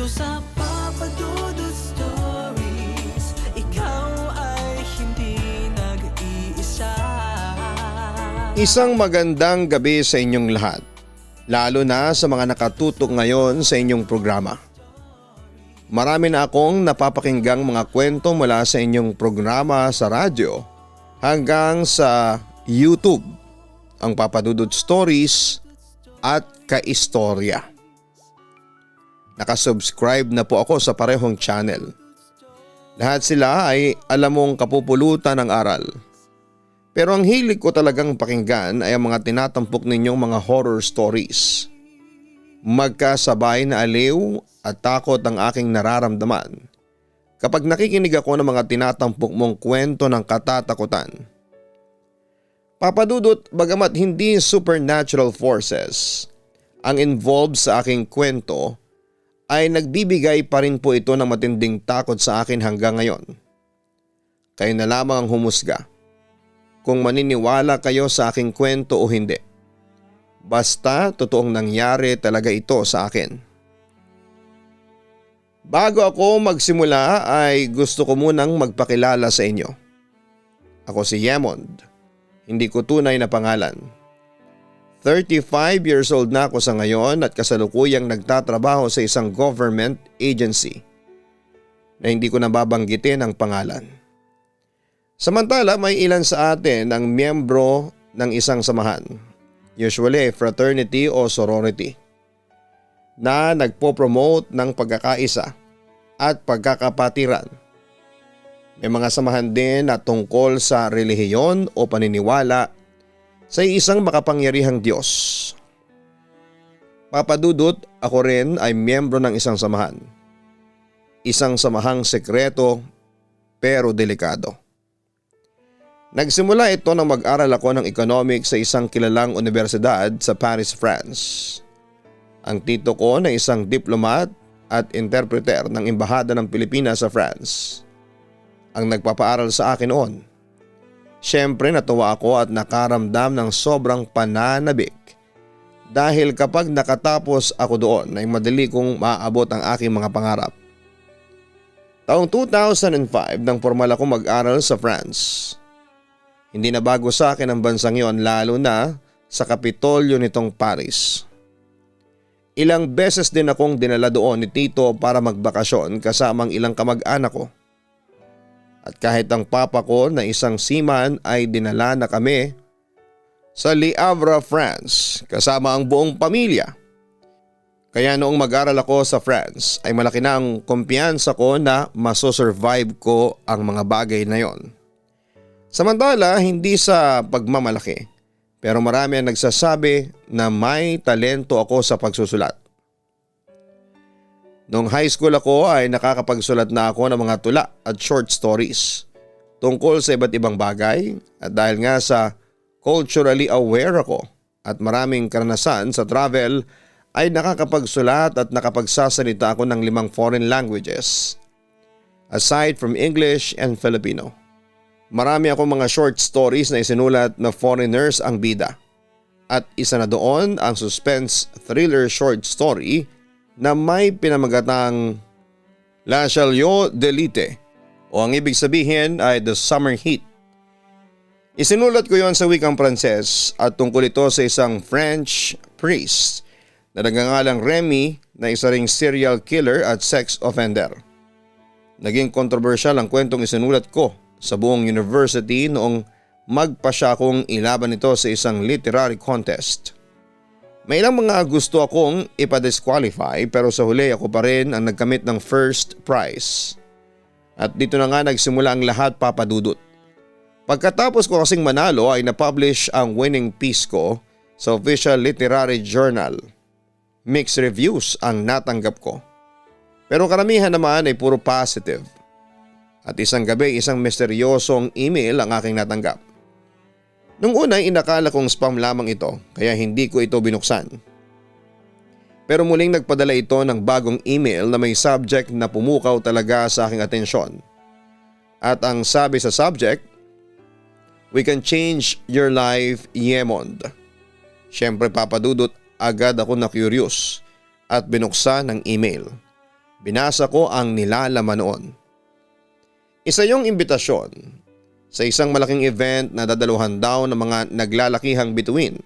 sa Papa Dudut Stories, ikaw ay hindi nag-iisa. Isang magandang gabi sa inyong lahat, lalo na sa mga nakatutok ngayon sa inyong programa. Marami na akong napapakinggang mga kwento mula sa inyong programa sa radyo hanggang sa YouTube, ang Papa Dudut Stories at Kaistorya. Nakasubscribe na po ako sa parehong channel. Lahat sila ay alam mong kapupulutan ng aral. Pero ang hilig ko talagang pakinggan ay ang mga tinatampok ninyong mga horror stories. Magkasabay na aliw at takot ang aking nararamdaman kapag nakikinig ako ng mga tinatampok mong kwento ng katatakutan. Papa Dudut, bagamat hindi supernatural forces ang involved sa aking kwento, ay nagbibigay pa rin po ito ng matinding takot sa akin hanggang ngayon. Kayo na lamang ang humusga kung maniniwala kayo sa aking kwento o hindi. Basta totoong nangyari talaga ito sa akin. Bago ako magsimula ay gusto ko munang magpakilala sa inyo. Ako si Yemond, hindi ko tunay na pangalan. 35 years old na ako sa ngayon at kasalukuyang nagtatrabaho sa isang government agency na hindi ko nababanggitin ang pangalan. Samantala may ilan sa atin ang miyembro ng isang samahan, usually fraternity o sorority, na nagpo-promote ng pagkakaisa at pagkakapatiran. May mga samahan din na tungkol sa relihiyon o paniniwala sa isang makapangyarihang Diyos. Papa Dudut, ako rin ay miyembro ng isang samahan. Isang samahang sekreto pero delikado. Nagsimula ito nang mag-aral ako ng economics sa isang kilalang universidad sa Paris, France. Ang tito ko na isang diplomat at interpreter ng Embahada ng Pilipinas sa France ang nagpapaaral sa akin noon. Siyempre natuwa ako at nakaramdam ng sobrang pananabik dahil kapag nakatapos ako doon ay madali kong maaabot ang aking mga pangarap. Taong 2005 nang formal ako mag-aral sa France. Hindi na bago sa akin ang bansang yon, lalo na sa Kapitolyo nitong Paris. Ilang beses din akong dinala doon ni Tito para magbakasyon kasamang ilang kamag-anak ko. At kahit ang papa ko na isang seaman ay dinala na kami sa Le Havre, France kasama ang buong pamilya. Kaya noong mag-aral ako sa France ay malaki na ang kumpiyansa ko na masosurvive ko ang mga bagay na yon. Samantala hindi sa pagmamalaki, pero marami ang nagsasabi na may talento ako sa pagsusulat. Noong high school ako ay nakakapagsulat na ako ng mga tula at short stories tungkol sa iba't ibang bagay, at dahil nga sa culturally aware ako at maraming karanasan sa travel ay nakakapagsulat at nakapagsasalita ako ng 5 foreign languages aside from English and Filipino. Marami akong mga short stories na isinulat na foreigners ang bida, at isa na doon ang suspense thriller short story na may pinamagatang La Chaleur de l'été, o ang ibig sabihin ay The Summer Heat. Isinulat ko yon sa wikang Pranses at tungkol ito sa isang French priest na nagngangalang Remy na isa ring serial killer at sex offender. Naging kontrobersyal ang kwentong isinulat ko sa buong university noong magpasya akong ilaban ito sa isang literary contest. May ilang mga gusto akong ipa-disqualify pero sa huli ako pa rin ang nagkamit ng first prize. At dito na nga nagsimula ang lahat, Papa Dudut. Pagkatapos ko kasing manalo ay na-publish ang winning piece ko sa official literary journal. Mixed reviews ang natanggap ko. Pero karamihan naman ay puro positive. At isang gabi isang misteryosong email ang aking natanggap. Nung una inakala kong spam lamang ito kaya hindi ko ito binuksan. Pero muling nagpadala ito ng bagong email na may subject na pumukaw talaga sa aking atensyon. At ang sabi sa subject, "We can change your life, Yemond." Siyempre, Papa Dudut, agad ako na curious at binuksan ang email. Binasa ko ang nilalaman noon. Isa yung imbitasyon sa isang malaking event na dadaluhan daw ng mga naglalakihang bituin,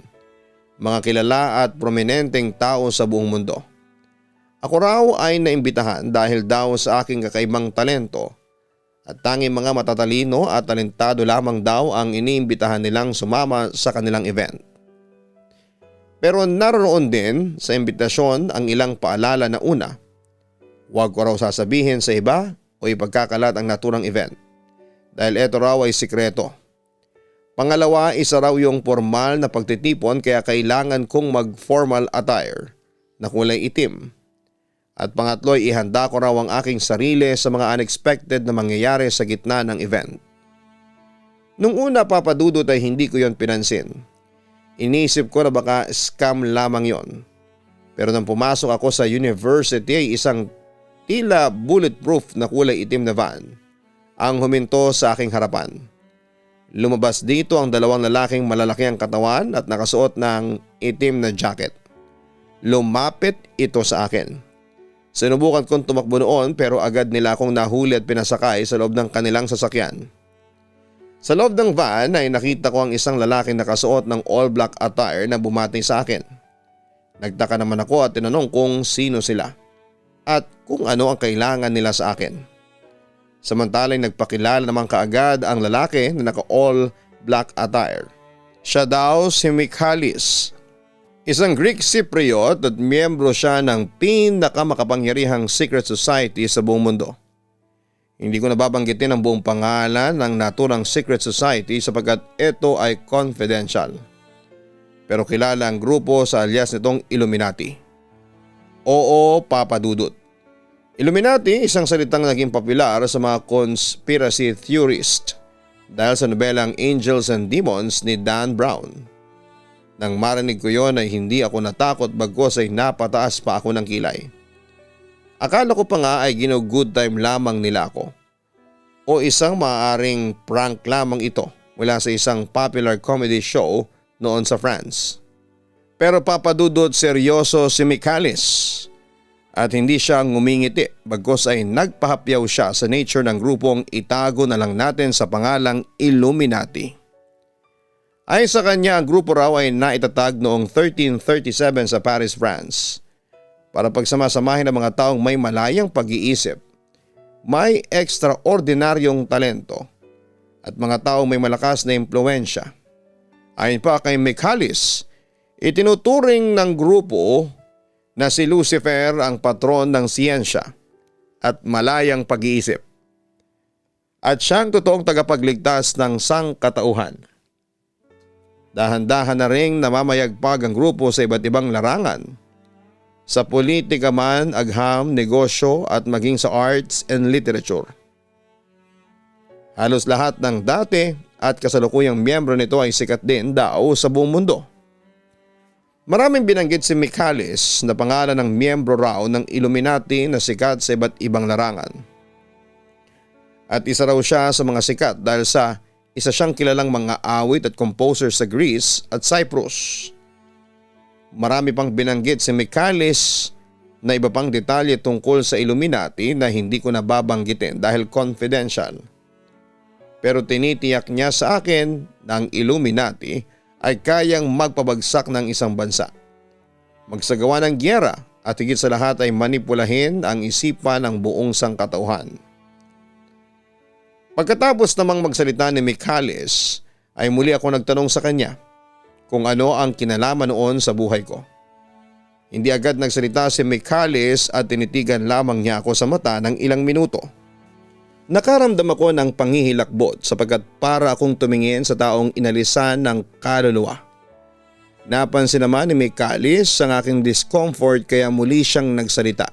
mga kilala at prominenteng tao sa buong mundo. Ako raw ay naimbitahan dahil daw sa aking kakaibang talento at tanging mga matatalino at talentado lamang daw ang iniimbitahan nilang sumama sa kanilang event. Pero naroon din sa imbitasyon ang ilang paalala na una, huwag ko raw sasabihin sa iba o ipagkakalat ang naturang event dahil ito raw ay sikreto. Pangalawa, isa raw yung formal na pagtitipon kaya kailangan kong mag-formal attire na kulay itim. At pangatlo, ihanda ko raw ang aking sarili sa mga unexpected na mangyayari sa gitna ng event. Nung una, Papa Dudut, ay hindi ko yon pinansin. Iniisip ko na baka scam lamang yon. Pero nang pumasok ako sa university ay isang tila bulletproof na kulay itim na van ang huminto sa aking harapan. Lumabas dito ang dalawang lalaking malalaki ang katawan at nakasuot ng itim na jacket. Lumapit ito sa akin. Sinubukan kong tumakbo noon pero agad nila akong nahuli at pinasakay sa loob ng kanilang sasakyan. Sa loob ng van ay nakita ko ang isang lalaking nakasuot ng all black attire na bumati sa akin. Nagtaka naman ako at tinanong kung sino sila at kung ano ang kailangan nila sa akin. Samantalay nagpakilala naman kaagad ang lalaki na naka all black attire. Siya daw si Michalis. Isang Greek Cypriot at miyembro siya ng pinakamakapangyarihang secret society sa buong mundo. Hindi ko nababanggitin ang buong pangalan ng naturang secret society sapagkat ito ay confidential. Pero kilala ang grupo sa alias nitong Illuminati. Oo, Papa Dudut. Illuminati, isang salitang naging popular sa mga conspiracy theorist dahil sa nobelang Angels and Demons ni Dan Brown. Nang marinig ko yon ay hindi ako natakot bagkus ay napataas pa ako ng kilay. Akala ko pa nga ay gino-good time lamang nila ako o isang maaaring prank lamang ito mula sa isang popular comedy show noon sa France. Pero Papa Dudut, seryoso si Michalis at hindi siya ngumingiti bagkus ay nagpahapyaw siya sa nature ng grupong itago na lang natin sa pangalang Illuminati. Ayon sa kanya, ang grupo raw ay naitatag noong 1337 sa Paris, France para pagsamasamahin ang mga taong may malayang pag-iisip, may ekstraordinaryong talento at mga taong may malakas na impluensya. Ayon pa kay Michalis, itinuturing ng grupo na si Lucifer ang patron ng siyensya at malayang pag-iisip at siyang totoong tagapagligtas ng sangkatauhan. Dahan-dahan na ring namamayagpag ang grupo sa iba't ibang larangan. Sa politika man, agham, negosyo at maging sa arts and literature. Halos lahat ng dati at kasalukuyang miyembro nito ay sikat din daw sa buong mundo. Maraming binanggit si Michalis na pangalan ng miyembro raw ng Illuminati na sikat sa iba't ibang larangan. At isa raw siya sa mga sikat dahil sa isa siyang kilalang mga awit at composer sa Greece at Cyprus. Marami pang binanggit si Michalis na iba pang detalye tungkol sa Illuminati na hindi ko nababanggitin dahil confidential. Pero tinitiyak niya sa akin na ang Illuminati ay kayang magpabagsak ng isang bansa, magsagawa ng gyera at higit sa lahat ay manipulahin ang isipan ng buong sangkatauhan. Pagkatapos namang magsalita ni Michalis ay muli ako nagtanong sa kanya kung ano ang kinalaman noon sa buhay ko. Hindi agad nagsalita si Michalis at tinitigan lamang niya ako sa mata ng ilang minuto. Nakaramdam ako ng panghihilakbot sapagkat para akong tumingin sa taong inalisan ng kaluluwa. Napansin naman ni Michalis ang aking discomfort kaya muli siyang nagsalita.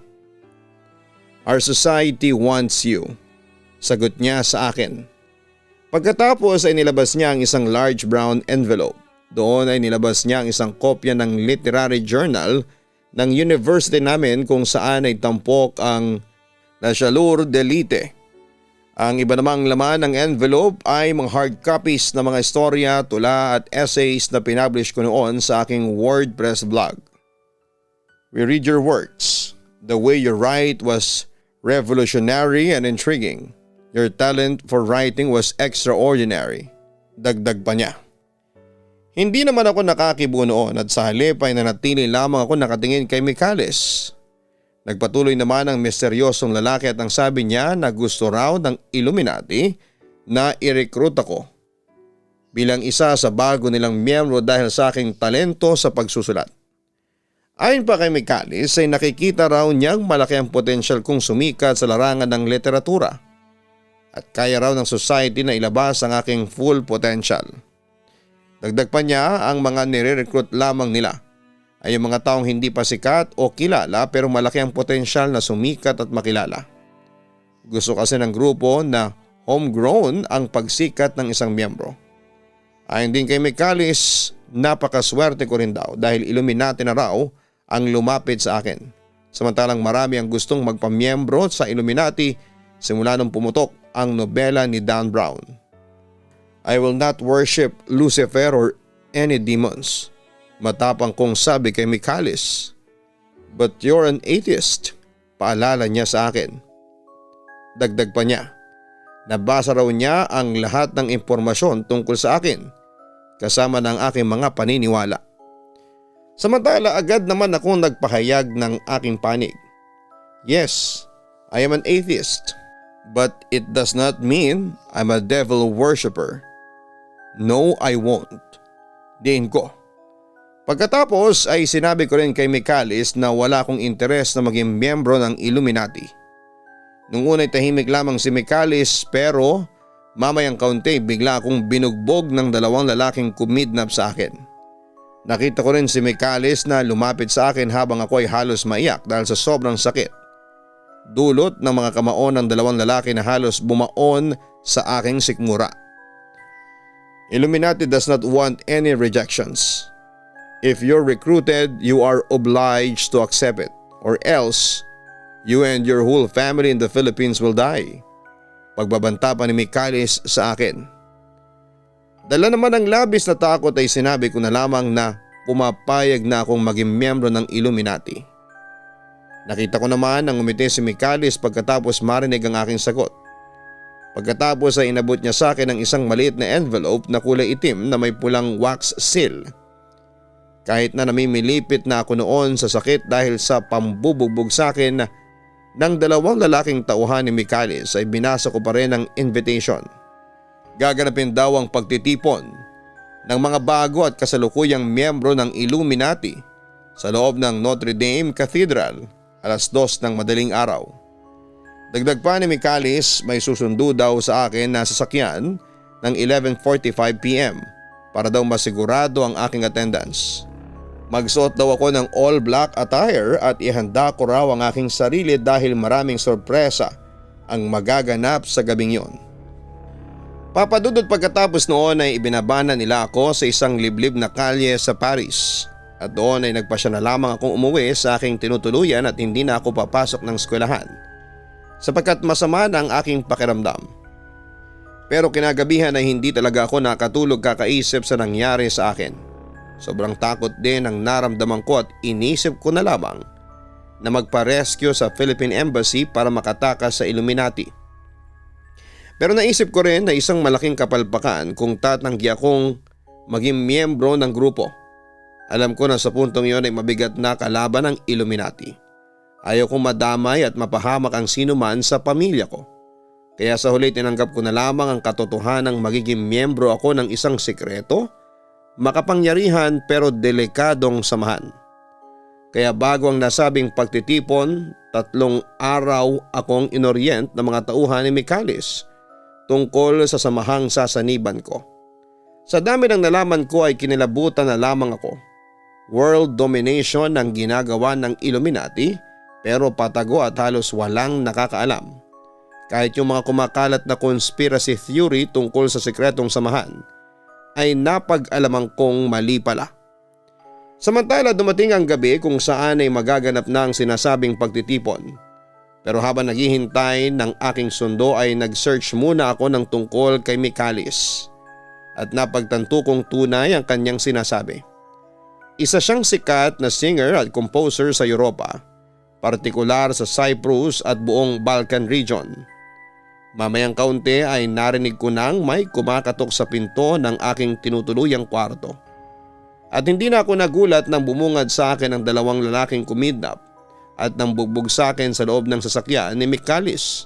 "Our society wants you," sagot niya sa akin. Pagkatapos ay nilabas niya ang isang large brown envelope. Doon ay nilabas niya ang isang kopya ng literary journal ng university namin kung saan ay tampok ang National Delite. Ang iba namang laman ng envelope ay mga hard copies na mga istorya, tula at essays na pinablish ko noon sa aking WordPress blog. "We read your works. The way you write was Revolutionary and intriguing. Your talent for writing was extraordinary. Dagdag pa niya. Hindi naman ako nakakibo noon at sa halip ay nanatili lamang ako nakatingin kay Michalis. Nagpatuloy naman ang misteryosong lalaki at ang sabi niya na gusto raw ng Illuminati na i-recruit ako bilang isa sa bago nilang miyembro dahil sa aking talento sa pagsusulat. Ayon pa kay Michalis ay nakikita raw niyang malaki ang potensyal kong sumikat sa larangan ng literatura at kaya raw ng society na ilabas ang aking full potential. Dagdag pa niya, ang mga nire-recruit lamang nila ay yung mga taong hindi pa sikat o kilala pero malaki ang potensyal na sumikat at makilala. Gusto kasi ng grupo na homegrown ang pagsikat ng isang miyembro. Ayon din kay Michalis, napakaswerte ko rin daw dahil Illuminati na raw ang lumapit sa akin. Samantalang marami ang gustong magpamiyembro sa Illuminati simula nung pumutok ang nobela ni Dan Brown. I will not worship Lucifer or any demons. Matapang kong sabi kay Michalis. But you're an atheist, paalala niya sa akin. Dagdag pa niya, nabasa raw niya ang lahat ng impormasyon tungkol sa akin kasama ng aking mga paniniwala. Samantala agad naman akong nagpahayag ng aking panig. Yes, I am an atheist, but it does not mean I'm a devil worshipper. No, I won't. Diin ko. Pagkatapos ay sinabi ko rin kay Michalis na wala akong interes na maging miyembro ng Illuminati. Nung una'y tahimik lamang si Michalis pero mamayang kaunti bigla akong binugbog ng dalawang lalaking kumidnap sa akin. Nakita ko rin si Michalis na lumapit sa akin habang ako ay halos maiyak dahil sa sobrang sakit. Dulot ng mga kamaon ng dalawang lalaki na halos bumaon sa aking sikmura. Illuminati does not want any rejections. If you're recruited, you are obliged to accept it or else you and your whole family in the Philippines will die. Pagbabanta pa ni Michalis sa akin. Dala naman ng labis na takot ay sinabi ko na lamang na pumapayag na akong maging miyembro ng Illuminati. Nakita ko naman ang umiti si Michalis pagkatapos marinig ang aking sagot. Pagkatapos ay inabot niya sa akin ang isang maliit na envelope na kulay itim na may pulang wax seal. Kahit na namimilipit na ako noon sa sakit dahil sa pambubugbog sa akin ng dalawang lalaking tauhan ni Michalis ay binasa ko pa rin ang invitation. Gaganapin daw ang pagtitipon ng mga bago at kasalukuyang miyembro ng Illuminati sa loob ng Notre Dame Cathedral alas 2 ng madaling araw. Dagdag pa ni Michalis, may susundo daw sa akin na sasakyan ng 11:45 PM para daw masigurado ang aking attendance. Magsuot daw ako ng all black attire at ihanda ko raw ang aking sarili dahil maraming sorpresa ang magaganap sa gabing yon. Papadudot pagkatapos noon ay ibinabana nila ako sa isang liblib na kalye sa Paris at doon ay nagpasya na lamang akong umuwi sa aking tinutuluyan at hindi na ako papasok ng eskwelahan sapagkat masama na ang aking pakiramdam. Pero kinagabihan ay hindi talaga ako nakatulog kakaisip sa nangyari sa akin. Sobrang takot din ang naramdaman ko at inisip ko na lamang na magpa-rescue sa Philippine Embassy para makatakas sa Illuminati. Pero naisip ko rin na isang malaking kapalpakan kung tatanggi akong maging miyembro ng grupo. Alam ko na sa puntong iyon ay mabigat na kalaban ng Illuminati. Ayaw kong madamay at mapahamak ang sino man sa pamilya ko. Kaya sa huli tinanggap ko na lamang ang katotohanang magiging miyembro ako ng isang sekreto, makapangyarihan pero delikadong samahan. Kaya bago ang nasabing pagtitipon, 3 araw akong inorient ng mga tauhan ni Michalis tungkol sa samahang sasaniban ko. Sa dami ng nalaman ko ay kinilabutan na lamang ako. World domination ang ginagawa ng Illuminati pero patago at halos walang nakakaalam. Kahit yung mga kumakalat na conspiracy theory tungkol sa sekretong samahan ay napag-alaman kong mali pala. Samantala dumating ang gabi kung saan ay magaganap na ang sinasabing pagtitipon. Pero habang naghihintay ng aking sundo ay nag-search muna ako ng tungkol kay Michalis at napagtanto kong tunay ang kanyang sinasabi. Isa siyang sikat na singer at composer sa Europa partikular sa Cyprus at buong Balkan region. Mamayang kaunti ay narinig ko nang may kumakatok sa pinto ng aking tinutuluyang kwarto. At hindi na ako nagulat nang bumungad sa akin ang dalawang lalaking kumidnap at nang bugbog sa akin sa loob ng sasakyan ni Michalis.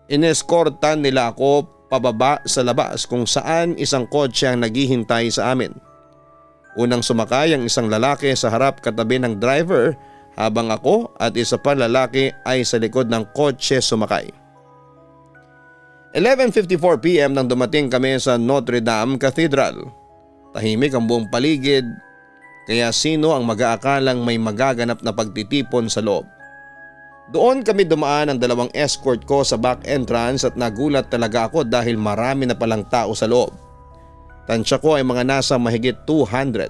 Ineskortan nila ako pababa sa labas kung saan isang kotse ang naghihintay sa amin. Unang sumakay ang isang lalaki sa harap katabi ng driver habang ako at isa pa lalaki ay sa likod ng kotse sumakay. 11:54 PM nang dumating kami sa Notre Dame Cathedral. Tahimik ang buong paligid, kaya sino ang mag-aakalang may magaganap na pagtitipon sa loob. Doon kami dumaan ng dalawang escort ko sa back entrance at nagulat talaga ako dahil marami na palang tao sa loob. Tansya ko ay mga nasa mahigit 200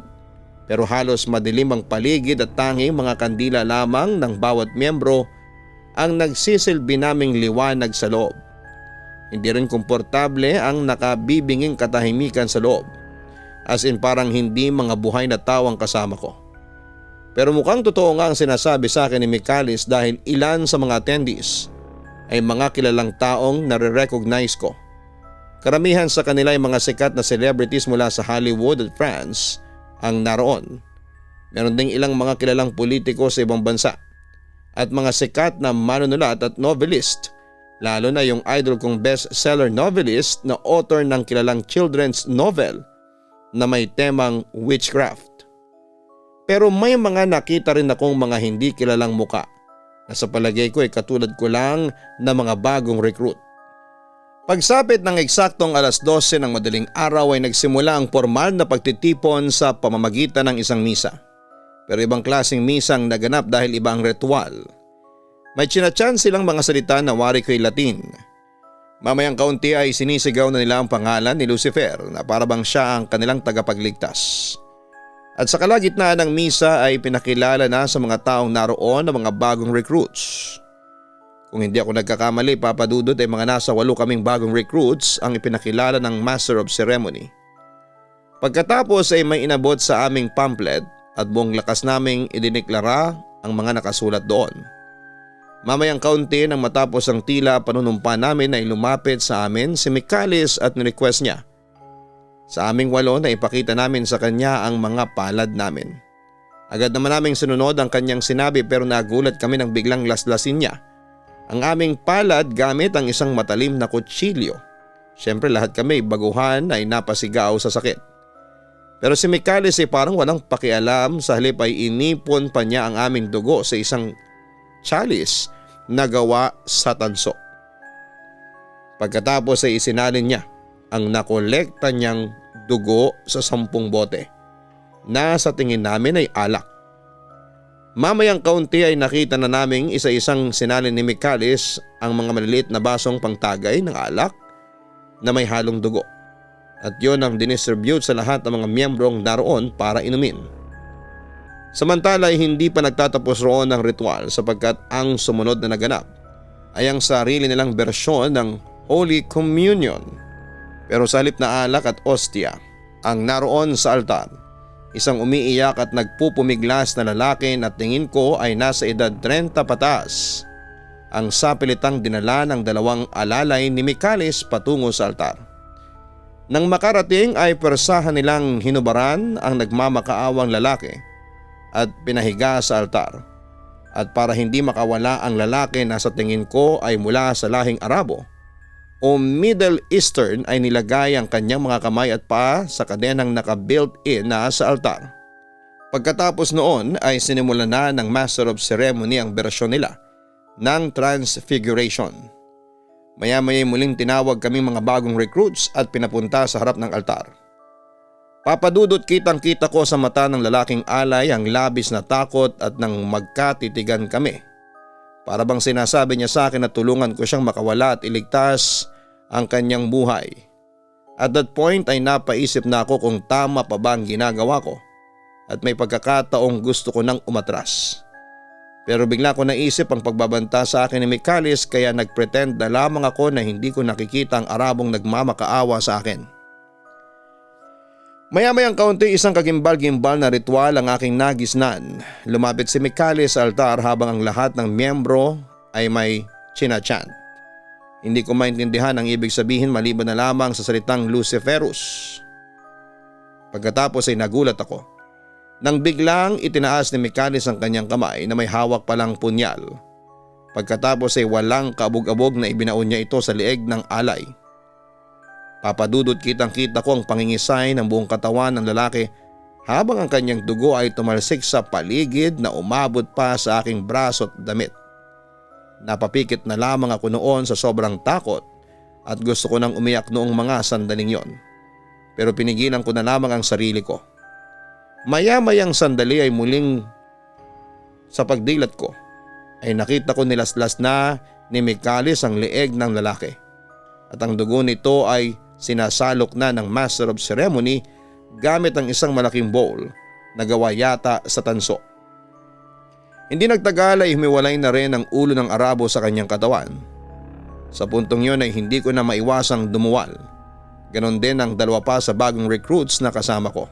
pero halos madilim ang paligid at tanging mga kandila lamang ng bawat miyembro ang nagsisilbi naming liwanag sa loob. Hindi rin komportable ang nakabibinging katahimikan sa loob. As in parang hindi mga buhay na tao ang kasama ko. Pero mukhang totoo nga ang sinasabi sa akin ni Michalis dahil ilan sa mga attendees ay mga kilalang taong nare-recognize ko. Karamihan sa kanila ay mga sikat na celebrities mula sa Hollywood at France ang naroon. Meron ding ilang mga kilalang politiko sa ibang bansa at mga sikat na manunulat at novelist, lalo na yung idol kong bestseller novelist na author ng kilalang children's novel na may temang witchcraft. Pero may mga nakita rin akong mga hindi kilalang muka na sa palagay ko ay katulad ko lang na mga bagong recruit. Pagsapit ng eksaktong 12:00 ng madaling araw ay nagsimula ang formal na pagtitipon sa pamamagitan ng isang misa. Pero ibang klaseng misang naganap dahil iba ang ritual. May tsinatsan silang mga salita na wari ko'y Latin. Mamayang kaunti ay sinisigaw na nila ang pangalan ni Lucifer na parabang siya ang kanilang tagapagligtas. At sa kalagitnaan ng misa ay pinakilala na sa mga taong naroon ang mga bagong recruits. Kung hindi ako nagkakamali, papadudod ay mga nasa 8 kaming bagong recruits ang ipinakilala ng Master of Ceremony. Pagkatapos ay may inabot sa aming pamphlet at buong lakas naming idineklara ang mga nakasulat doon. Mamayang kaunti nang matapos ang tila panunumpa namin ay lumapit sa amin si Michalis at nirequest niya. Sa aming 8 na ipakita namin sa kanya ang mga palad namin. Agad naman naming sinunod ang kanyang sinabi pero nagulat kami nang biglang laslasin niya ang aming palad gamit ang isang matalim na kutsilyo. Siyempre lahat kami baguhan ay napasigaw sa sakit. Pero si Michalis ay parang walang pakialam, sa halip ay inipon pa niya ang aming dugo sa isang chalice na gawa sa tanso. Pagkatapos ay isinalin niya ang nakolekta niyang dugo sa 10 bote na sa tingin namin ay alak. Mamayang kaunti ay nakita na naming isa-isang sinalin ni Michalis ang mga maliliit na basong pangtagay ng alak na may halong dugo. At yun ang dinistribute sa lahat ng mga miyembrong naroon para inumin. Samantala ay hindi pa nagtatapos roon ang ritual sapagkat ang sumunod na naganap ay ang sarili nilang bersyon ng Holy Communion. Pero sa halip na alak at ostia ang naroon sa altar, isang umiiyak at nagpupumiglas na lalaki na tingin ko ay nasa edad 30 pataas ang sapilitang dinala ng 2 alalay ni Michalis patungo sa altar. Nang makarating ay persahan nilang hinubaran ang nagmamakaawang lalaki at pinahiga sa altar. At para hindi makawala ang lalaki na sa tingin ko ay mula sa lahing Arabo o Middle Eastern ay nilagay ang kanyang mga kamay at paa sa kadenang naka-built-in na sa altar. Pagkatapos noon ay sinimula na ng Master of Ceremony ang bersyon nila ng Transfiguration. Maya-maya muling tinawag kaming mga bagong recruits at pinapunta sa harap ng altar. Papadudot kitang-kita ko sa mata ng lalaking alay ang labis na takot at nang magkatitigan kami. Para bang sinasabi niya sa akin na tulungan ko siyang makawala at iligtas ang kanyang buhay. At that point ay napaisip na ako kung tama pa ba ang ginagawa ko at may pagkakataong gusto ko nang umatras. Pero bigla ko naisip ang pagbabanta sa akin ni Michalis kaya nagpretend na lamang ako na hindi ko nakikita ang Arabong nagmamakaawa sa akin. Maya-mayang kaunti isang kagimbal-gimbal na ritual ang aking nagisnan. Lumapit si Mikali sa altar habang ang lahat ng miyembro ay may chinachant. Hindi ko maintindihan ang ibig sabihin maliban na lamang sa salitang Luciferus. Pagkatapos ay nagulat ako nang biglang itinaas ni Mikalis ang kanyang kamay na may hawak palang punyal. Pagkatapos ay walang kaabog-abog na ibinaon niya ito sa lieg ng alay. Papadudot kitang-kita ko ang pangingisay ng buong katawan ng lalaki habang ang kanyang dugo ay tumalsik sa paligid na umabot pa sa aking braso at damit. Napapikit na lamang ako noon sa sobrang takot at gusto ko nang umiyak noong mga sandaling yon. Pero pinigilan ko na lamang ang sarili ko. Maya-mayang sandali ay muling sa pagdilat ko ay nakita ko nilaslas na ni Mikalis ang leeg ng lalaki. At ang dugo nito ay sinasalok na ng Master of Ceremony gamit ang isang malaking bowl na gawa yata sa tanso. Hindi nagtagal ay humiwalay na rin ang ulo ng Arabo sa kanyang katawan. Sa puntong yun ay hindi ko na maiwasang dumuwal. Ganon din ang dalawa pa sa bagong recruits na kasama ko.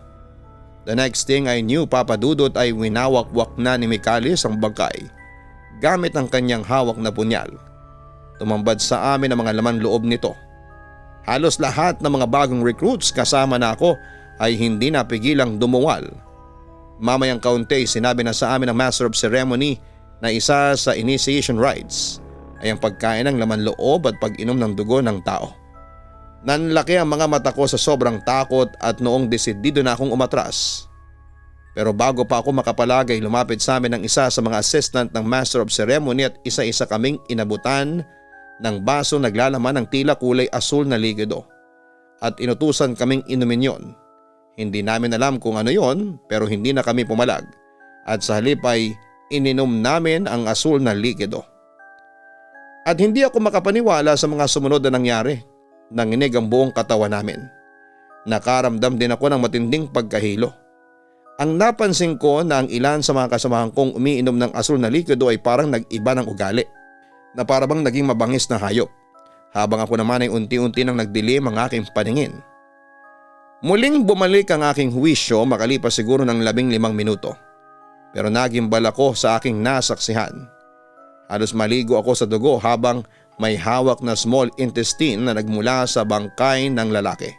The next thing I knew, Papa Dudut, ay winawak-wak na ni Mikalis ang bangkay gamit ang kanyang hawak na punyal. Tumambad sa amin ang mga laman loob nito. Halos lahat ng mga bagong recruits kasama na ako ay hindi napigilang dumuwal. Mamayang kaunti sinabi na sa amin ng Master of Ceremony na isa sa initiation rites ay ang pagkain ng laman loob at pag-inom ng dugo ng tao. Nanlaki ang mga mata ko sa sobrang takot at noong desidido na akong umatras. Pero bago pa ako makapalagay, lumapit sa amin ang isa sa mga assistant ng Master of Ceremony at isa-isa kaming inabutan ng baso naglalaman ng tila kulay asul na likido at inutusan kaming inumin yon. Hindi namin alam kung ano yon pero hindi na kami pumalag at sa halip ay ininom namin ang asul na likido. At hindi ako makapaniwala sa mga sumunod na nangyari. Nanginig ang buong katawan namin. Nakaramdam din ako ng matinding pagkahilo. Ang napansin ko na ang ilan sa mga kasamahan kong umiinom ng asul na likido ay parang nag-iba ng ugali, na parang naging mabangis na hayop, habang ako naman ay unti-unti nang nagdilim ang aking paningin. Muling bumalik ang aking huwisyo makalipas siguro ng 15 minuto, pero nagimbal ako sa aking nasaksihan. Halos maligo ako sa dugo habang may hawak na small intestine na nagmula sa bangkay ng lalaki.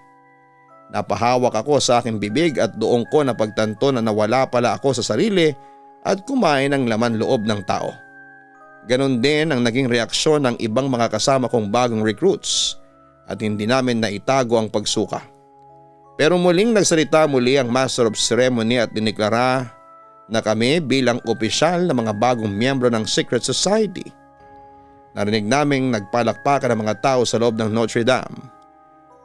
Napahawak ako sa aking bibig at doon ko napagtanto na nawala pala ako sa sarili at kumain ng laman loob ng tao. Ganon din ang naging reaksyon ng ibang mga kasama kong bagong recruits at hindi namin naitago ang pagsuka. Pero muling nagsalita muli ang Master of Ceremony at diniklara na kami bilang opisyal na mga bagong miyembro ng Secret Society. Narinig naming nagpalakpakan ang mga tao sa loob ng Notre Dame.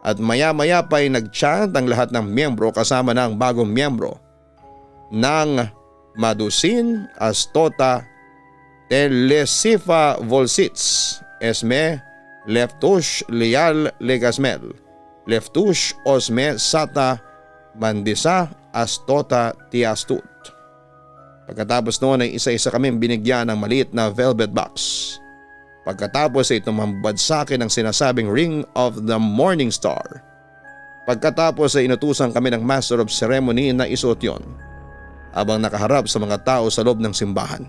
At maya-maya pa ay nag-chant ang lahat ng miyembro kasama na ang bagong miyembro ng Madusin Astota Telesifa Volsits Esme Leftush Lial Legasmel Leftush Osme Sata Mandisa Astota Tiastut. Pagkatapos noon ay isa-isa kaming binigyan ng maliit na velvet box. Pagkatapos ay tumambad sa akin ang sinasabing Ring of the Morning Star. Pagkatapos ay inutusan kami ng Master of Ceremony na isuot yon habang nakaharap sa mga tao sa loob ng simbahan.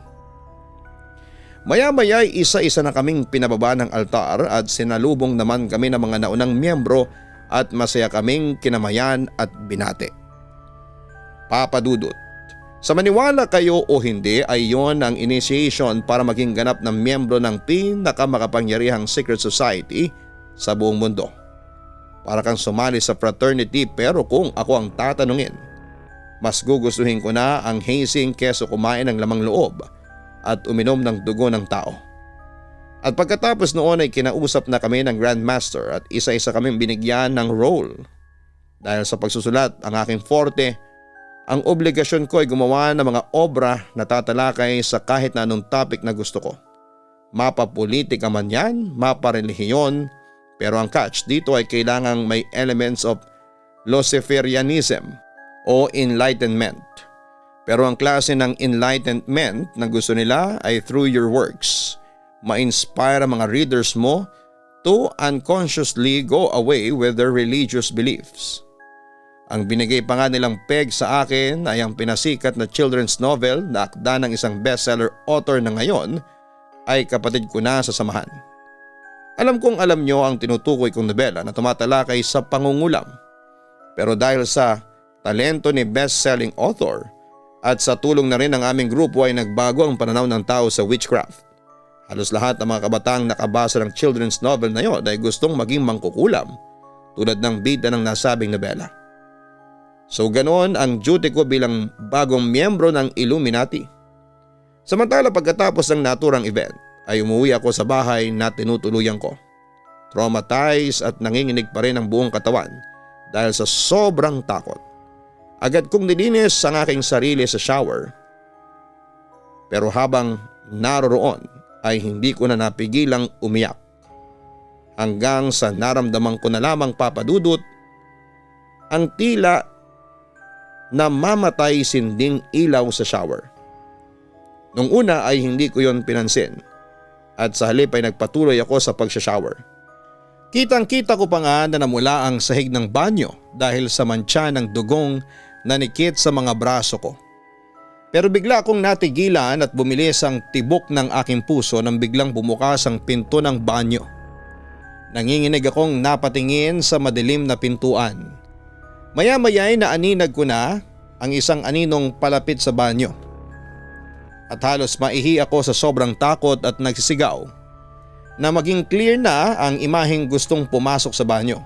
Maya-maya ay isa-isa na kaming pinababa ng altar at sinalubong naman kami ng mga naunang miyembro at masaya kaming kinamayan at binate. Papa Dudut, sa maniwala kayo o hindi ay yon ang initiation para maging ganap ng miyembro ng pinakamakapangyarihang secret society sa buong mundo. Para kang sumali sa fraternity pero kung ako ang tatanungin, mas gugustuhin ko na ang hazing keso kumain ng lamang loob at uminom ng dugo ng tao. At pagkatapos noon ay kinausap na kami ng Grandmaster at isa-isa kaming binigyan ng role. Dahil sa pagsusulat ang aking forte, ang obligasyon ko ay gumawa ng mga obra na tatalakay sa kahit na anong topic na gusto ko. Mapapolitika man yan, maparelihiyon, pero ang catch dito ay kailangang may elements of Luciferianism o enlightenment. Pero ang klase ng enlightenment na gusto nila ay through your works. Ma-inspire ang mga readers mo to unconsciously go away with their religious beliefs. Ang binigay pa nga nilang peg sa akin ay ang pinasikat na children's novel na akda ng isang bestseller author na ngayon ay kapatid ko na sa samahan. Alam kong alam nyo ang tinutukoy kong nobela na tumatalakay sa pangungulam. Pero dahil sa talento ni best-selling author at sa tulong na rin ng aming grupo ay nagbago ang pananaw ng tao sa witchcraft. Halos lahat ng mga kabataang nakabasa ng children's novel na yon ay gustong maging mangkukulam tulad ng bida ng nasabing nobela. So ganoon ang duty ko bilang bagong miyembro ng Illuminati. Samantala pagkatapos ng naturang event ay umuwi ako sa bahay na tinutuluyan ko. Traumatized at nanginginig pa rin ang buong katawan dahil sa sobrang takot. Agad kong nilinis ang aking sarili sa shower. Pero habang naroroon ay hindi ko na napigilang umiyak. Hanggang sa naramdaman ko na lamang papadudot ang tila na mamatay sinding ilaw sa shower. Nung una ay hindi ko yon pinansin at sa halip ay nagpatuloy ako sa pagsha-shower. Kitang-kita ko pa nga na namula ang sahig ng banyo dahil sa mantsa ng dugong nanikit sa mga braso ko. Pero bigla akong natigilan at bumilis ang tibok ng aking puso nang biglang bumukas ang pinto ng banyo. Nanginginig akong napatingin sa madilim na pintuan. Maya-maya ay naaninag ko na ang isang aninong palapit sa banyo. At halos maihi ako sa sobrang takot at nagsisigaw na maging clear na ang imaheng gustong pumasok sa banyo.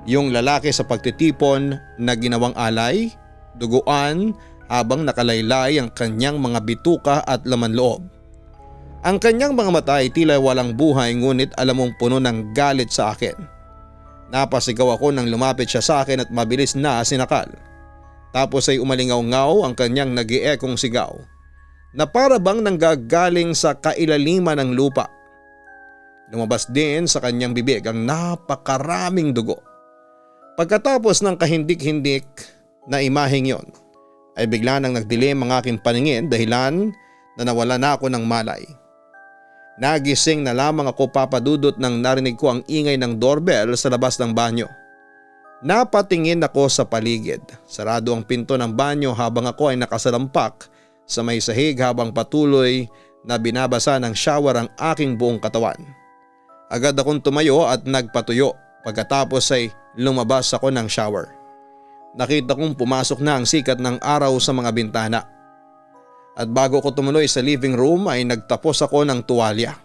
Yung lalaki sa pagtitipon na ginawang alay, duguan habang nakalaylay ang kanyang mga bituka at laman loob. Ang kanyang mga mata ay tila walang buhay ngunit alam mong puno ng galit sa akin. Napasigaw ako nang lumapit siya sa akin at mabilis na sinakal. Tapos ay umalingaw-ngaw ang kanyang nag-iekong sigaw na para bang nanggagaling sa kailaliman ng lupa. Lumabas din sa kanyang bibig ang napakaraming dugo. Pagkatapos ng kahindik-hindik na imaheng yon ay bigla nang nagdilim ang aking paningin dahilan na nawala na ako ng malay. Nagising na lamang ako papadudot nang narinig ko ang ingay ng doorbell sa labas ng banyo. Napatingin ako sa paligid. Sarado ang pinto ng banyo habang ako ay nakasalampak sa may sahig habang patuloy na binabasa ng shower ang aking buong katawan. Agad akong tumayo at nagpatuyo pagkatapos ay lumabas ako ng shower. Nakita kong pumasok na ang sikat ng araw sa mga bintana. At bago ko tumuloy sa living room ay nagtapos ako ng tuwalya.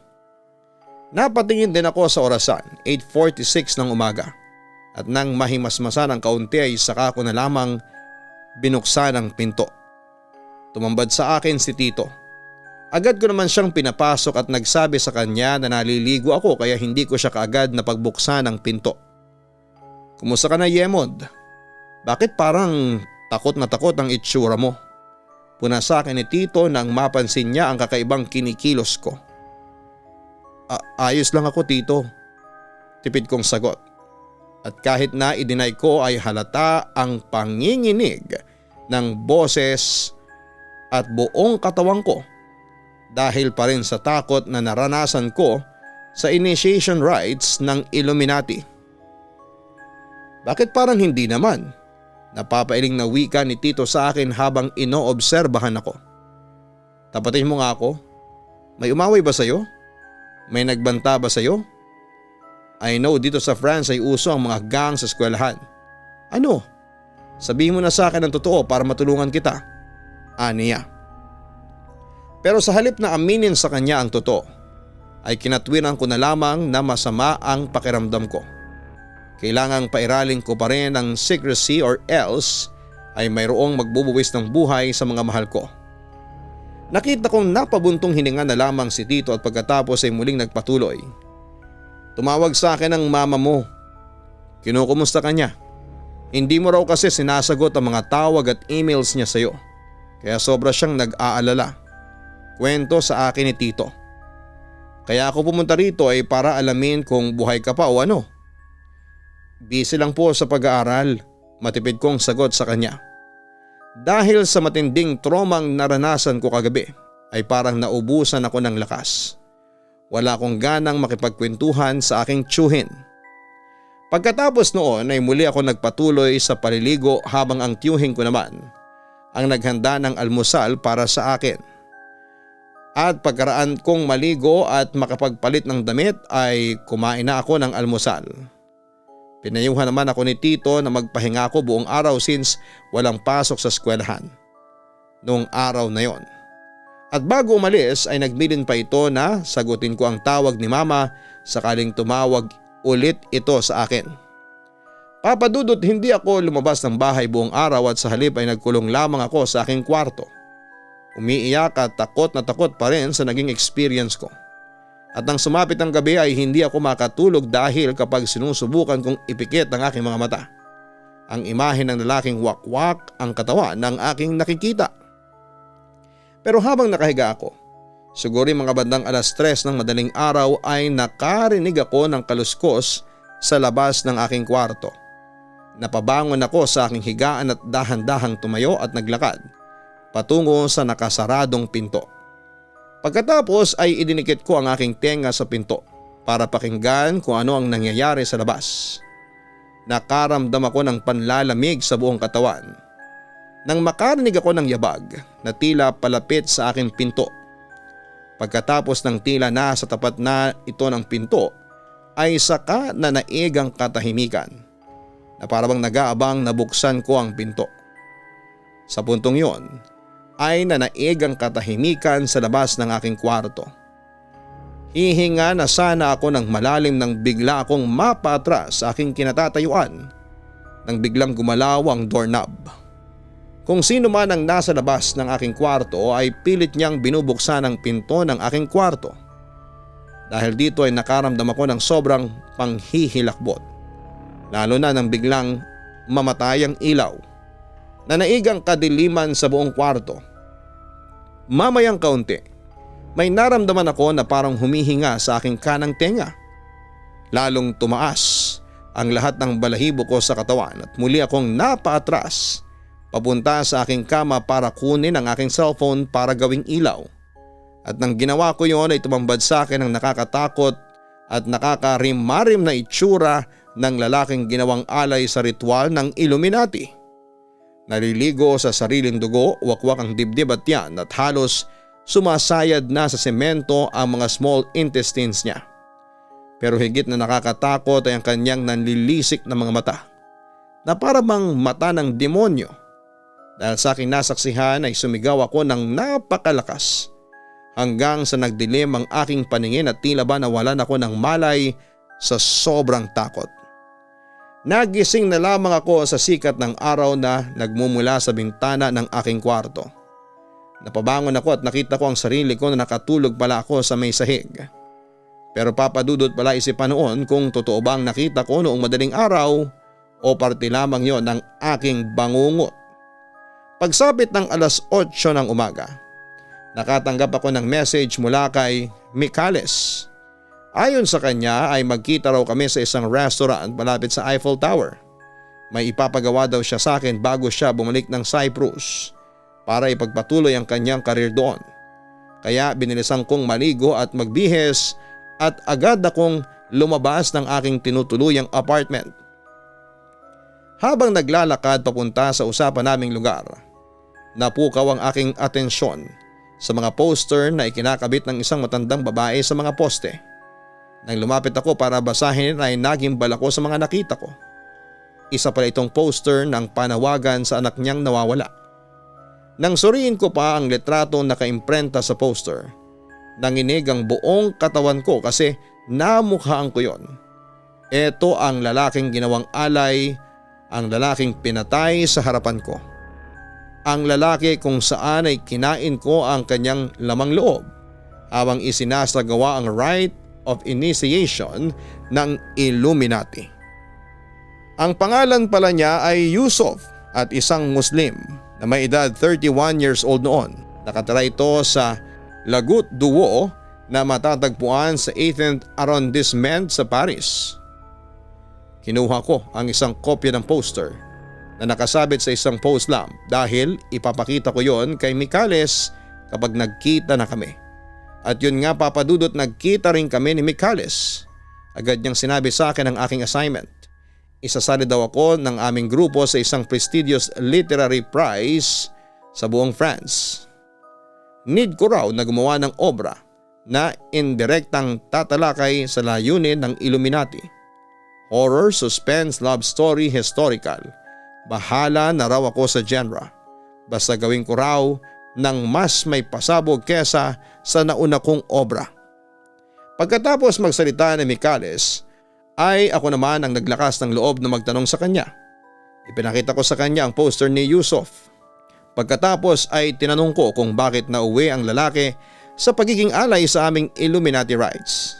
Napatingin din ako sa orasan, 8:46 ng umaga. At nang mahimasmasan ng kaunti ay saka ko na lamang binuksan ang pinto. Tumambad sa akin si Tito. Agad ko naman siyang pinapasok at nagsabi sa kanya na naliligo ako kaya hindi ko siya kaagad na pagbuksan ang pinto. "Kumusta ka na, Yemod? Bakit parang takot na takot ang itsura mo?" Puna sa akin ni Tito nang mapansin niya ang kakaibang kinikilos ko. Ayos lang ako, Tito." Tipid kong sagot. At kahit na i-deny ko ay halata ang panginginig ng boses at buong katawan ko dahil pa rin sa takot na naranasan ko sa initiation rites ng Illuminati. "Bakit parang hindi naman?" Napapailing na wika ni Tito sa akin habang inoobserbahan ako. "Tapatin mo nga ako. May umaway ba sa'yo? May nagbanta ba sa'yo? I know dito sa France ay uso ang mga gang sa eskwelahan. Ano? Sabihin mo na sa akin ang totoo para matulungan kita." Aniya. Pero sa halip na aminin sa kanya ang totoo, ay kinatwiran ko na lamang na masama ang pakiramdam ko. Kailangang pairalin ko pa rin ang secrecy or else ay mayroong magbubuwis ng buhay sa mga mahal ko. Nakita kong napabuntong hininga na lamang si Tito at pagkatapos ay muling nagpatuloy. "Tumawag sa akin ang mama mo. Kinukumusta ka niya? Hindi mo raw kasi sinasagot ang mga tawag at emails niya sa'yo. Kaya sobra siyang nag-aalala." Kwento sa akin ni Tito. "Kaya ako pumunta rito ay para alamin kung buhay ka pa o ano." "Busy lang po sa pag-aaral," matipid kong sagot sa kanya. Dahil sa matinding tromang naranasan ko kagabi ay parang naubusan ako ng lakas. Wala akong ganang makipagkwentuhan sa aking tiyuhin. Pagkatapos noon ay muli ako nagpatuloy sa paliligo habang ang tiyuhin ko naman ang naghanda ng almusal para sa akin. At pagkaraan kong maligo at makapagpalit ng damit ay kumain na ako ng almusal. Pinayuhan naman ako ni Tito na magpahinga ako buong araw since walang pasok sa eskwelahan noong araw na yon. At bago umalis ay nagbilin pa ito na sagutin ko ang tawag ni Mama sakaling tumawag ulit ito sa akin. Papa Dudut, hindi ako lumabas ng bahay buong araw at sa halip ay nagkulong lamang ako sa aking kwarto. Umiiyak at takot na takot pa rin sa naging experience ko. At nang sumapit ang gabi ay hindi ako makatulog dahil kapag sinusubukan kong ipikit ang aking mga mata, ang imahe ng lalaking wakwak ang katawan ng aking nakikita. Pero habang nakahiga ako, siguro mga bandang 3:00 ng madaling araw ay nakarinig ako ng kaluskos sa labas ng aking kwarto. Napabangon ako sa aking higaan at dahan-dahang tumayo at naglakad patungo sa nakasaradong pinto. Pagkatapos ay idinikit ko ang aking tenga sa pinto para pakinggan kung ano ang nangyayari sa labas. Nakaramdam ako ng panlalamig sa buong katawan nang makarinig ako ng yabag na tila palapit sa aking pinto. Pagkatapos ng tila na sa tapat na ito ng pinto ay saka na naig ang katahimikan na parang nag-aabang na buksan ko ang pinto. Sa puntong yon ay nanaig ang katahimikan sa labas ng aking kwarto. Hihinga na sana ako ng malalim nang bigla akong mapatras sa aking kinatatayuan nang biglang gumalaw ang doorknob. Kung sino man ang nasa labas ng aking kwarto ay pilit niyang binubuksan ang pinto ng aking kwarto. Dahil dito ay nakaramdam ako ng sobrang panghihilakbot. Lalo na nang biglang mamatay ang ilaw. Nanaig ang kadiliman sa buong kwarto. Mamayang kaunti, may naramdaman ako na parang humihinga sa aking kanang tenga. Lalong tumaas ang lahat ng balahibo ko sa katawan at muli akong napaatras papunta sa aking kama para kunin ang aking cellphone para gawing ilaw. At nang ginawa ko yon ay tumambad sa akin ang nakakatakot at nakakarimarim na itsura ng lalaking ginawang alay sa ritual ng Illuminati. Naliligo sa sariling dugo, wakwak ang dibdib at tiyan at halos sumasayad na sa semento ang mga small intestines niya. Pero higit na nakakatakot ay ang kanyang nanlilisik na mga mata na para bang mata ng demonyo. Dahil sa aking nasaksihan ay sumigaw ako ng napakalakas hanggang sa nagdilim ang aking paningin at tila ba nawalan ako ng malay sa sobrang takot. Nagising na lamang ako sa sikat ng araw na nagmumula sa bintana ng aking kwarto. Napabangon ako at nakita ko ang sarili ko na nakatulog pala ako sa may sahig. Pero papadudot pala isipan noon kung totoo bang nakita ko noong madaling araw o parte lamang yon ng aking bangungot. Pagsapit ng 8:00 ng umaga, nakatanggap ako ng message mula kay Mikales. Ayon sa kanya ay magkita raw kami sa isang restaurant malapit sa Eiffel Tower. May ipapagawa daw siya sa akin bago siya bumalik ng Cyprus para ipagpatuloy ang kanyang karir doon. Kaya binilisan kong maligo at magbihis at agad akong lumabas ng aking tinutuluyang apartment. Habang naglalakad papunta sa usapan naming lugar, napukaw ang aking atensyon sa mga poster na ikinakabit ng isang matandang babae sa mga poste. Nang lumapit ako para basahin ay nagimbal ako sa mga nakita ko. Isa pala itong poster ng panawagan sa anak niyang nawawala. Nang suriin ko pa ang litrato na nakaimprenta sa poster, nanginig ang buong katawan ko kasi namukhaan ko yon. Ito ang lalaking ginawang alay, ang lalaking pinatay sa harapan ko. Ang lalaki kung saan ay kinain ko ang kanyang lamang loob habang isinasagawa ang rite of initiation ng Illuminati. Ang pangalan pala niya ay Yusuf at isang Muslim na may edad 31 years old noon. Nakatira ito sa Lagut Duo na matatagpuan sa 18th Arrondissement sa Paris. Kinuha ko ang isang kopya ng poster na nakasabit sa isang post lamp dahil ipapakita ko yon kay Mikales kapag nagkita na kami. At yun nga papadudot, nagkita rin kami ni Mikales. Agad niyang sinabi sa akin ang aking assignment. isasali daw ako ng aming grupo sa isang prestigious literary prize sa buong France. Need ko raw na gumawa ng obra na indirektang tatalakay sa layunin ng Illuminati. Horror, suspense, love story, historical. Bahala na raw ako sa genre. Basta gawin ko raw ng mas may pasabog kesa sa nauna kong obra. Pagkatapos magsalita ni Micales ay ako naman ang naglakas ng loob na magtanong sa kanya. Ipinakita ko sa kanya ang poster ni Yusuf. Pagkatapos ay tinanong ko kung bakit nauwi ang lalaki sa pagiging alay sa aming Illuminati rights.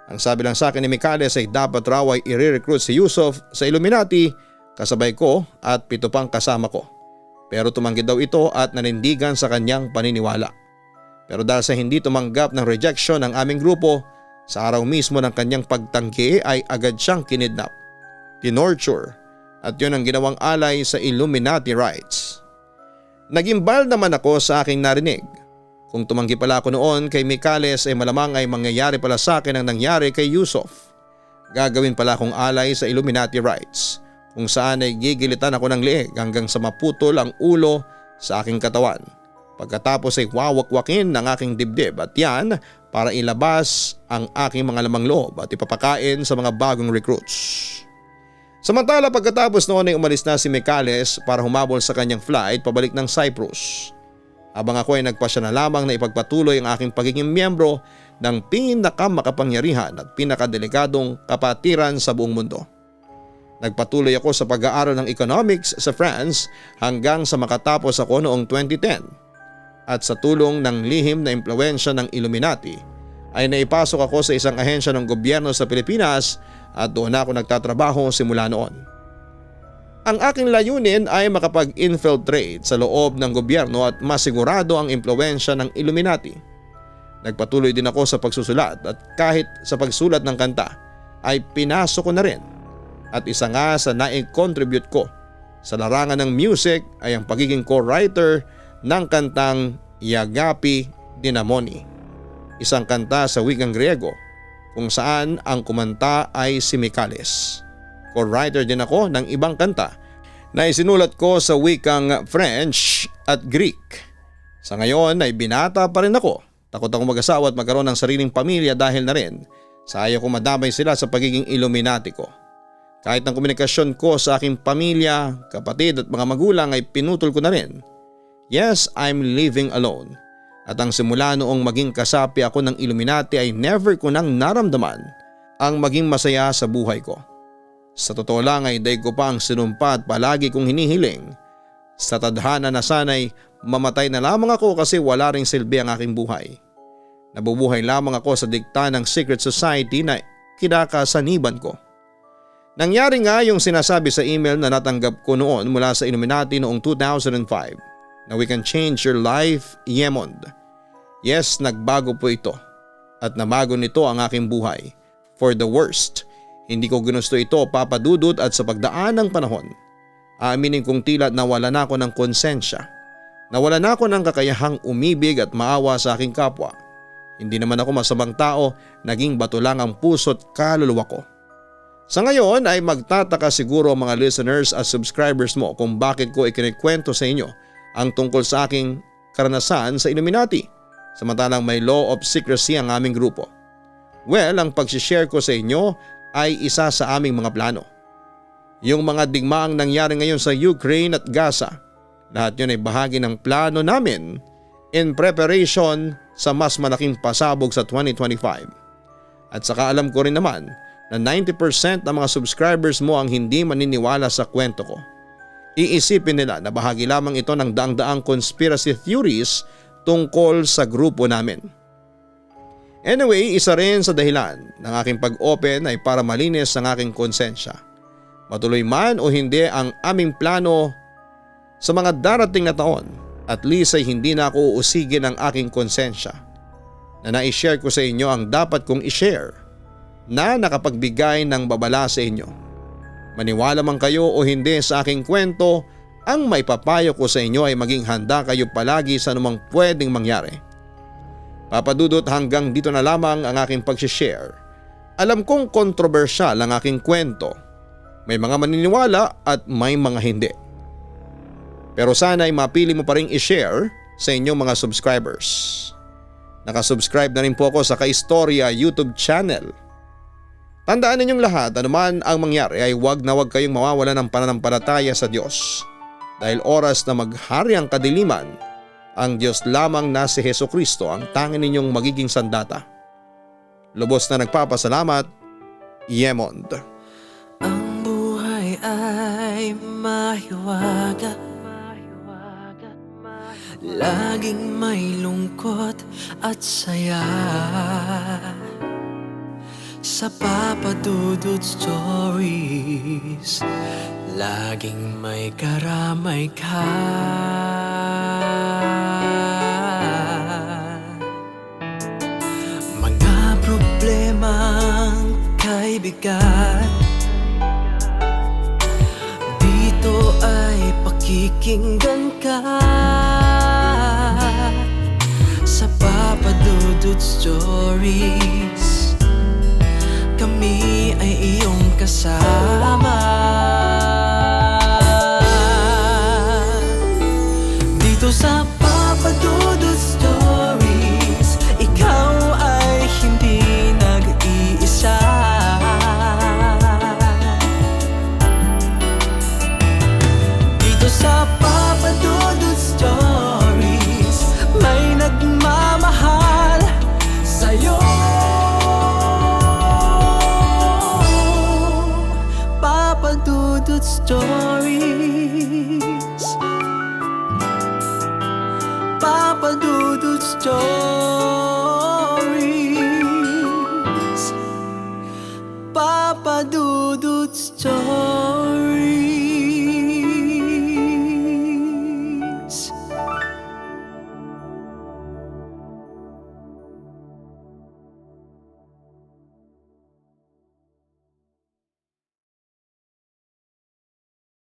Ang sabi lang sa akin ni Micales ay dapat raw ay i-recruit si Yusuf sa Illuminati kasabay ko at 7 pang kasama ko. Pero tumanggi daw ito at nanindigan sa kanyang paniniwala. Pero dahil sa hindi tumanggap ng rejection ng aming grupo, sa araw mismo ng kanyang pagtanggi ay agad siyang kinidnap, tinorture at yun ang ginawang alay sa Illuminati rights. Nagimbal naman ako sa aking narinig. Kung tumanggi pala ako noon kay Micales ay malamang ay mangyayari pala sa akin ang nangyari kay Yusuf. Gagawin pala akong alay sa Illuminati rights kung saan ay gigilitan ako ng leeg hanggang sa maputol ang ulo sa aking katawan. Pagkatapos ay wawakwakin ng aking dibdib at yan para ilabas ang aking mga lamang loob at ipapakain sa mga bagong recruits. Samantala pagkatapos noon ay umalis na si Micales para humabol sa kanyang flight pabalik ng Cyprus. Habang ako ay nagpasya na lamang na ipagpatuloy ang aking pagiging miyembro ng pinakamakapangyarihan at pinakadelikadong kapatiran sa buong mundo. Nagpatuloy ako sa pag-aaral ng economics sa France hanggang sa makatapos ako noong 2010. At sa tulong ng lihim na impluwensya ng Illuminati ay naipasok ako sa isang ahensya ng gobyerno sa Pilipinas at doon ako nagtatrabaho simula noon. Ang aking layunin ay makapag-infiltrate sa loob ng gobyerno at masigurado ang impluwensya ng Illuminati. Nagpatuloy din ako sa pagsusulat at kahit sa pagsulat ng kanta ay pinasok ko na rin. At isa nga sa nai-contribute ko sa larangan ng music ay ang pagiging co-writer ng kantang Yagapi Dinamoni, isang kanta sa wikang Griego kung saan ang kumanta ay si Micales. Co-writer din ako ng ibang kanta na isinulat ko sa wikang French at Greek. Sa ngayon ay binata pa rin ako. Takot akong mag-asawa at magkaroon ng sariling pamilya dahil na rin sa ayaw ko madamay sila sa pagiging Illuminati ko. Kahit ang komunikasyon ko sa aking pamilya, kapatid at mga magulang ay pinutol ko na rin. Yes, I'm living alone. At ang simula noong maging kasapi ako ng Illuminati ay never ko nang naramdaman ang maging masaya sa buhay ko. Sa totoo lang ay daig ko pa ang sinumpa at palagi kong hinihiling. Sa tadhana na sana'y mamatay na lamang ako kasi wala ring silbi ang aking buhay. Nabubuhay lamang ako sa dikta ng secret society na kinakasaniban ko. Nangyari nga yung sinasabi sa email na natanggap ko noon mula sa Illuminati noong 2005 na we can change your life, Yemond. Yes, nagbago po ito at namago nito ang aking buhay. For the worst, hindi ko ginusto ito papadudot at sa pagdaan ng panahon, aaminin kong tila nawala na ako ng konsensya. Nawala na ako ng kakayahang umibig at maawa sa aking kapwa. Hindi naman ako masamang tao, naging bato lang ang puso't kaluluwa ko. Sa ngayon ay magtataka siguro ang mga listeners at subscribers mo kung bakit ko ikinikwento sa inyo ang tungkol sa aking karanasan sa Illuminati samantalang may law of secrecy ang aming grupo. Well, ang pag-share ko sa inyo ay isa sa aming mga plano. Yung mga digmaang nangyari ngayon sa Ukraine at Gaza, lahat yun ay bahagi ng plano namin in preparation sa mas malaking pasabog sa 2025. At saka alam ko rin naman na 90% ng mga subscribers mo ang hindi maniniwala sa kwento ko. Iisipin nila na bahagi lamang ito ng daang-daang conspiracy theories tungkol sa grupo namin. Anyway, isa rin sa dahilan ng aking pag-open ay para malinis ang aking konsensya. Matuloy man o hindi ang aming plano sa mga darating na taon, at least ay hindi na ako uusigin ang aking konsensya na na-share ko sa inyo ang dapat kong i-share na nakapagbigay ng babala sa inyo. Maniwala man kayo o hindi sa aking kwento, ang maipapayo ko sa inyo ay maging handa kayo palagi sa anumang pwedeng mangyari. Papadudot hanggang dito na lamang ang aking pag-share. Alam kong kontrobersyal ang aking kwento, May mga maniniwala at may mga hindi. Pero sana ay mapili mo pa rin i-share sa inyong mga subscribers. Nakasubscribe na rin po ako sa Kaistorya YouTube channel. Tandaan ninyong lahat, anuman ang mangyari ay huwag na huwag kayong mawawala ng pananampalataya sa Diyos. Dahil oras na maghari ang kadiliman, ang Diyos lamang na si Hesukristo ang tanging ninyong magiging sandata. Lubos na nagpapasalamat, Yemond. Ang buhay ay mahiwaga, laging may lungkot at saya. Sa Papa Dudut Stories, laging may karamay ka. Mga problemang kay bigat, dito ay pakikinggan ka. Sa Papa Dudut Stories, kami ay iyong kasama. Dito sa Papa Dudut Stories, ikaw ay hindi nag-iisa. Dito sa Papa Dudut Stories, may nagmamahal sa'yo. Papa Dudut Stories, Papa Dudut Stories, Papa Dudut Stories.